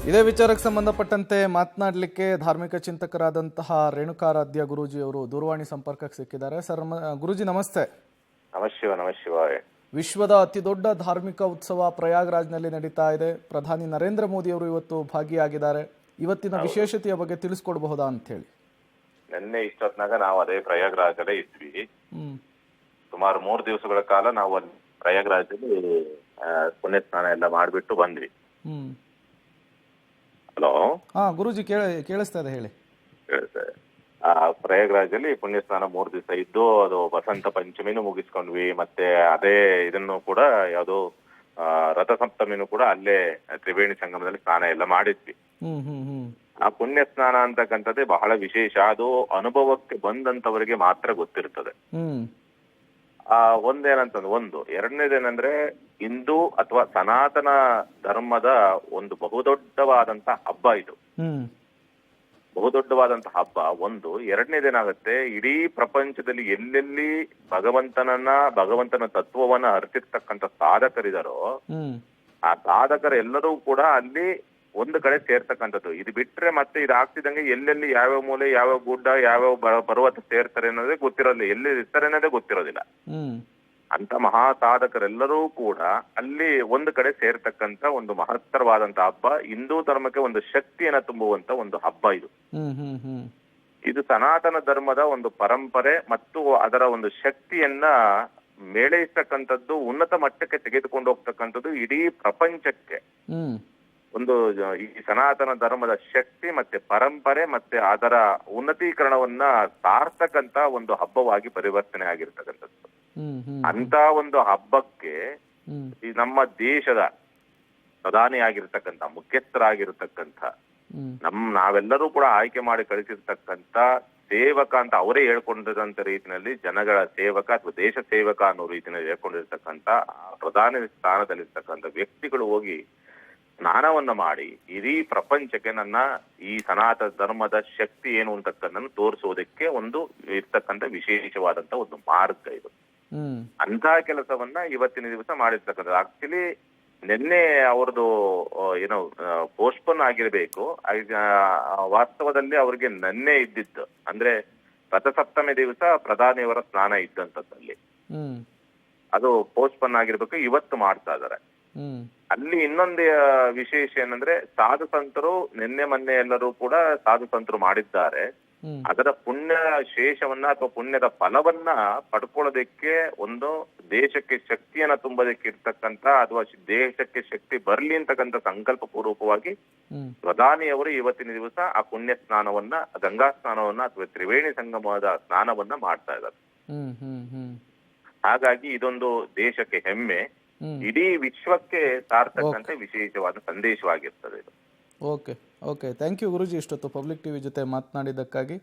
ಇದೇ ವಿಚಾರಕ್ಕೆ ಸಂಬಂಧಪಟ್ಟಂತೆ ಮಾತನಾಡಲಿಕ್ಕೆ ಧಾರ್ಮಿಕ ಚಿಂತಕರಾದಂತಹ ರೇಣುಕಾರಾಧ್ಯ ಗುರೂಜಿ ಅವರು ದೂರವಾಣಿ ಸಂಪರ್ಕಕ್ಕೆ ಸಿಕ್ಕಿದ್ದಾರೆ. ಸರ್ ಗುರೂಜಿ ನಮಸ್ತೆ. ನಮಸ್ತೆ. ವಿಶ್ವದ ಅತಿದೊಡ್ಡ ಧಾರ್ಮಿಕ ಉತ್ಸವ ಪ್ರಯಾಗ್ರಾಜ್ನಲ್ಲಿ ನಡೀತಾ ಇದೆ. ಪ್ರಧಾನಿ ನರೇಂದ್ರ ಮೋದಿ ಅವರು ಇವತ್ತು ಭಾಗಿಯಾಗಿದ್ದಾರೆ. ಇವತ್ತಿನ ವಿಶೇಷತೆಯ ಬಗ್ಗೆ ತಿಳಿಸ್ಕೊಡ್ಬಹುದಾ ಅಂತ ಹೇಳಿ. ನಿನ್ನೆ ಇಷ್ಟೊತ್ನಾಗ ನಾವು ಅದೇ ಪ್ರಯಾಗ್ರಾಜಲ್ಲೇ ಇದ್ವಿ. ಸುಮಾರು 3 ದಿವಸಗಳ ಕಾಲ ನಾವು ಪ್ರಯಾಗ್ರಾಜಲ್ಲಿ ಪುಣ್ಯ ಸ್ನಾನ ಎಲ್ಲ ಮಾಡ್ಬಿಟ್ಟು ಬಂದ್ವಿ. ಹಲೋ, ಗುರೂಜಿ ಕೇಳಿಸ್ತಾ ಇದೆ, ಹೇಳಿ. ಆ ಪ್ರಯಾಗ್ರಾಜಲ್ಲಿ ಪುಣ್ಯ ಸ್ನಾನ 3 ದಿವಸ ಇದ್ದು, ಅದು ವಸಂತ ಪಂಚಮಿನೂ ಮುಗಿಸ್ಕೊಂಡ್ವಿ. ಮತ್ತೆ ಅದೇ ಇದನ್ನು ಕೂಡ ಯಾವುದು ರಥಸಪ್ತಮಿನೂ ಕೂಡ ಅಲ್ಲೇ ತ್ರಿವೇಣಿ ಸಂಗಮದಲ್ಲಿ ಸ್ನಾನ ಎಲ್ಲ ಮಾಡಿದ್ವಿ. ಆ ಪುಣ್ಯ ಸ್ನಾನ ಅಂತಕ್ಕಂಥದ್ದೇ ಬಹಳ ವಿಶೇಷ. ಅದು ಅನುಭವಕ್ಕೆ ಬಂದಂತವರಿಗೆ ಮಾತ್ರ ಗೊತ್ತಿರ್ತದೆ. ಒಂದು ಎರಡನೇದೇನಂದ್ರೆ, ಹಿಂದೂ ಅಥವಾ ಸನಾತನ ಧರ್ಮದ ಒಂದು ಬಹುದೊಡ್ಡವಾದಂತ ಹಬ್ಬ ಇದು. ಬಹುದೊಡ್ಡವಾದಂತ ಹಬ್ಬ ಒಂದು. ಎರಡನೇದೇನಾಗುತ್ತೆ, ಇಡೀ ಪ್ರಪಂಚದಲ್ಲಿ ಎಲ್ಲೆಲ್ಲಿ ಭಗವಂತನ ತತ್ವವನ್ನ ಅರಿತಿರ್ತಕ್ಕಂಥ ಸಾಧಕರಿದಾರೋ ಆ ಸಾಧಕರೆಲ್ಲರೂ ಕೂಡ ಅಲ್ಲಿ ಒಂದು ಕಡೆ ಸೇರ್ತಕ್ಕಂಥದ್ದು. ಇದು ಬಿಟ್ರೆ ಮತ್ತೆ ಇದಾಗ್ತಿದಂಗೆ ಎಲ್ಲೆಲ್ಲಿ ಯಾವ್ಯಾವ ಮೂಲೆ, ಯಾವ್ಯಾವ ಗುಡ್ಡ, ಯಾವ್ಯಾವ ಪರ್ವತ ಸೇರ್ತಾರೆ ಅನ್ನೋದೇ ಗೊತ್ತಿರೋದಿಲ್ಲ, ಎಲ್ಲಿ ಇರ್ತಾರೆ ಅನ್ನೋದೇ ಗೊತ್ತಿರೋದಿಲ್ಲ. ಅಂತ ಮಹಾ ಸಾಧಕರೆಲ್ಲರೂ ಕೂಡ ಅಲ್ಲಿ ಒಂದು ಕಡೆ ಸೇರ್ತಕ್ಕಂತ ಒಂದು ಮಹತ್ತರವಾದಂತ ಹಬ್ಬ. ಹಿಂದೂ ಧರ್ಮಕ್ಕೆ ಒಂದು ಶಕ್ತಿಯನ್ನ ತುಂಬುವಂತ ಒಂದು ಹಬ್ಬ ಇದು. ಇದು ಸನಾತನ ಧರ್ಮದ ಒಂದು ಪರಂಪರೆ ಮತ್ತು ಅದರ ಒಂದು ಶಕ್ತಿಯನ್ನ ಮೇಳೈಸ್ತಕ್ಕಂಥದ್ದು, ಉನ್ನತ ಮಟ್ಟಕ್ಕೆ ತೆಗೆದುಕೊಂಡು ಹೋಗ್ತಕ್ಕಂಥದ್ದು ಇಡೀ ಪ್ರಪಂಚಕ್ಕೆ. ಒಂದು ಈ ಸನಾತನ ಧರ್ಮದ ಶಕ್ತಿ ಮತ್ತೆ ಪರಂಪರೆ ಮತ್ತೆ ಅದರ ಉನ್ನತೀಕರಣವನ್ನ ಸಾರ್ತಕ್ಕಂತ ಒಂದು ಹಬ್ಬವಾಗಿ ಪರಿವರ್ತನೆ ಆಗಿರ್ತಕ್ಕಂಥದ್ದು. ಅಂತ ಒಂದು ಹಬ್ಬಕ್ಕೆ ಈ ನಮ್ಮ ದೇಶದ ಪ್ರಧಾನಿ ಆಗಿರ್ತಕ್ಕಂಥ, ಮುಖ್ಯಸ್ಥರಾಗಿರ್ತಕ್ಕಂಥ, ನಾವೆಲ್ಲರೂ ಕೂಡ ಆಯ್ಕೆ ಮಾಡಿ ಕಳಿಸಿರ್ತಕ್ಕಂಥ ಸೇವಕ ಅಂತ ಅವರೇ ಹೇಳ್ಕೊಂಡಿರೋಂತ ರೀತಿಯಲ್ಲಿ, ಜನಗಳ ಸೇವಕ ಅಥವಾ ದೇಶ ಸೇವಕ ಅನ್ನೋ ರೀತಿಯಲ್ಲಿ ಹೇಳ್ಕೊಂಡಿರ್ತಕ್ಕಂಥ ಪ್ರಧಾನಿ ಸ್ಥಾನದಲ್ಲಿರ್ತಕ್ಕಂಥ ವ್ಯಕ್ತಿಗಳು ಹೋಗಿ ಸ್ನಾನವನ್ನ ಮಾಡಿ ಇಡೀ ಪ್ರಪಂಚಕ್ಕೆ ನನ್ನ ಈ ಸನಾತನ ಧರ್ಮದ ಶಕ್ತಿ ಏನು ಅಂತಕ್ಕಂಥನ್ನು ತೋರಿಸೋದಕ್ಕೆ ಒಂದು ಇರ್ತಕ್ಕಂಥ ವಿಶೇಷವಾದಂತ ಒಂದು ಮಾರ್ಗ ಇದು. ಅಂತ ಕೆಲಸವನ್ನ ಇವತ್ತಿನ ದಿವಸ ಮಾಡಿರ್ತಕ್ಕಂಥದ್ದು. ಆಕ್ಚುಲಿ ನಿನ್ನೆ ಅವ್ರದ್ದು ಏನೋ ಪೋಸ್ಟ್ಪೋನ್ ಆಗಿರ್ಬೇಕು. ವಾಸ್ತವದಲ್ಲಿ ಅವ್ರಿಗೆ ನಿನ್ನೆ ಇದ್ದಿದ್ದು, ಅಂದ್ರೆ ರಥಸಪ್ತಮಿ ದಿವಸ ಪ್ರಧಾನಿಯವರ ಸ್ನಾನ ಇದ್ದಂಥದ್ದಲ್ಲಿ ಅದು ಪೋಸ್ಟ್ಪೋನ್ ಆಗಿರ್ಬೇಕು. ಇವತ್ತು ಮಾಡ್ತಾ ಇದಾರೆ. ಅಲ್ಲಿ ಇನ್ನೊಂದು ವಿಶೇಷ ಏನಂದ್ರೆ, ಸಾಧು ಸಂತರು ನಿನ್ನೆ ಮೊನ್ನೆ ಎಲ್ಲರೂ ಕೂಡ ಸಾಧು ಸಂತರು ಮಾಡಿದ್ದಾರೆ. ಅದರ ಪುಣ್ಯ ಶೇಷವನ್ನ ಅಥವಾ ಪುಣ್ಯದ ಫಲವನ್ನ ಪಡ್ಕೊಳ್ಳೋದಕ್ಕೆ, ಒಂದು ದೇಶಕ್ಕೆ ಶಕ್ತಿಯನ್ನ ತುಂಬೋದಕ್ಕೆ ಇರ್ತಕ್ಕಂಥ ಅಥವಾ ದೇಶಕ್ಕೆ ಶಕ್ತಿ ಬರ್ಲಿ ಅಂತಕ್ಕಂಥ ಸಂಕಲ್ಪ ಪೂರ್ವಕವಾಗಿ ಪ್ರಧಾನಿಯವರು ಇವತ್ತಿನ ದಿವಸ ಆ ಪುಣ್ಯ ಸ್ನಾನವನ್ನ, ಗಂಗಾ ಸ್ನಾನವನ್ನ ಅಥವಾ ತ್ರಿವೇಣಿ ಸಂಗಮದ ಸ್ನಾನವನ್ನ ಮಾಡ್ತಾ ಇದ್ದಾರೆ. ಹಾಗಾಗಿ ಇದೊಂದು ದೇಶಕ್ಕೆ ಹೆಮ್ಮೆ, ಇಡೀ ವಿಶ್ವಕ್ಕೆ ಸಾರ್ತಕ್ಕಂಥ ವಿಶೇಷವಾದ ಸಂದೇಶವಾಗಿರ್ತದೆ ಇದು. ಓಕೆ, ಥ್ಯಾಂಕ್ ಯು ಗುರುಜಿ, ಇಷ್ಟೊತ್ತು ಪಬ್ಲಿಕ್ ಟಿವಿ ಜೊತೆ ಮಾತನಾಡಿದ್ದಕ್ಕಾಗಿ.